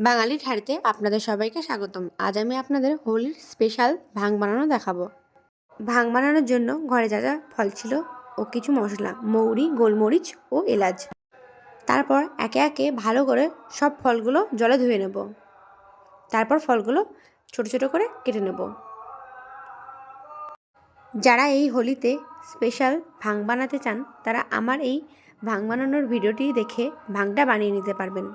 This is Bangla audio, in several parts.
বাঙালির হাঁড়িতে আপনাদের সবাইকে স্বাগতম। আজ আমি আপনাদের হোলির স্পেশাল ভাং বানানো দেখাবো। ভাং বানানোর জন্য ঘরে যা যা ফল ছিল ও কিছু মশলা, মৌরি, গোলমরিচ ও এলাচ। তারপর একে একে ভালো করে সব ফলগুলো জলে ধুয়ে নেব। তারপর ফলগুলো ছোট ছোট করে কেটে নেব। যারা এই হোলিতে স্পেশাল ভাং বানাতে চান তারা আমার এই ভাং বানানোর ভিডিওটি দেখে ভাংটা বানিয়ে নিতে পারবেন।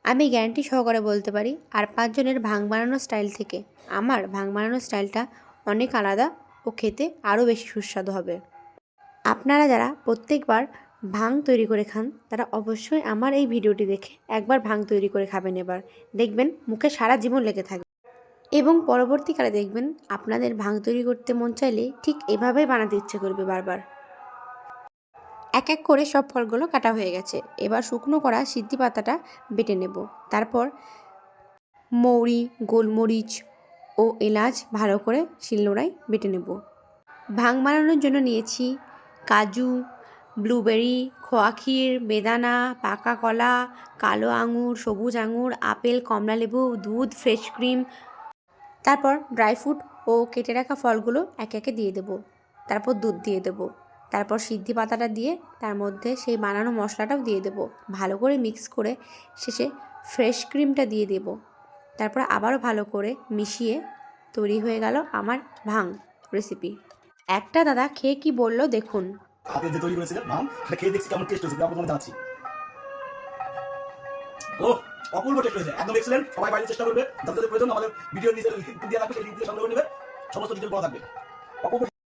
আমি গ্যারান্টি সহকারে বলতে পারি আর 5 জনের ভাং বানানোর স্টাইল থেকে আমার ভাং বানানোর স্টাইলটা অনেক আলাদা ও খেতে আরও বেশি সুস্বাদু হবে। আপনারা যারা প্রত্যেকবার ভাং তৈরি করে খান তারা অবশ্যই আমার এই ভিডিওটি দেখে একবার ভাং তৈরি করে খাবেন। এবার দেখবেন মুখে সারা জীবন লেগে থাকবে এবং পরবর্তীকালে দেখবেন আপনাদের ভাং তৈরি করতে মন চাইলে ঠিক এভাবেই বানাতে ইচ্ছে করবে বারবার। এক এক করে সব ফলগুলো কাটা হয়ে গেছে। এবার শুকনো করা সিদ্ধি পাতাটা বেটে নেব। তারপর মৌরি, গোলমরিচ ও এলাচ ভালো করে শিলনোড়ায় বেটে নেব। ভাং বানানোর জন্য নিয়েছি কাজু, ব্লুবেরি, খোয়া ক্ষীর, বেদানা, পাকা কলা, কালো আঙুর, সবুজ আঙুর, আপেল, কমলালেবু, দুধ, ফ্রেশ ক্রিম। তারপর ড্রাই ফ্রুট ও কেটে রাখা ফলগুলো একে একে দিয়ে দেব। তারপর দুধ দিয়ে দেব। তারপর সিদ্ধি পাতাটা দিয়ে তার মধ্যে সেই বানানো মশলাটাও দিয়ে দেব। ভালো করে মিক্স করে শেষে ফ্রেশ ক্রিমটা দিয়ে দেব। তারপর আবারও ভালো করে মিশিয়ে তৈরি হয়ে গেল আমার ভাং রেসিপি। একটা দাদা খেয়ে কি বলল দেখুন। আপনি যে তৈরি করেছিলেন ভাং, এটা খেয়ে দেখছি কেমন টেস্ট হয়েছে, আপনাকে জানাচ্ছি। ও অপূর্ব টেস্ট হয়েছে, একদম এক্সেলেন্ট। সবাই বাড়িতে চেষ্টা করবে। যাদের প্রয়োজন আমাদের ভিডিও নিচে লিংক দেওয়া থাকবে, সেই লিংক দিয়ে সংগ্রহ করে নেবে। সমস্ত ডিটেইল পাওয়া থাকবে। অপূর্ব।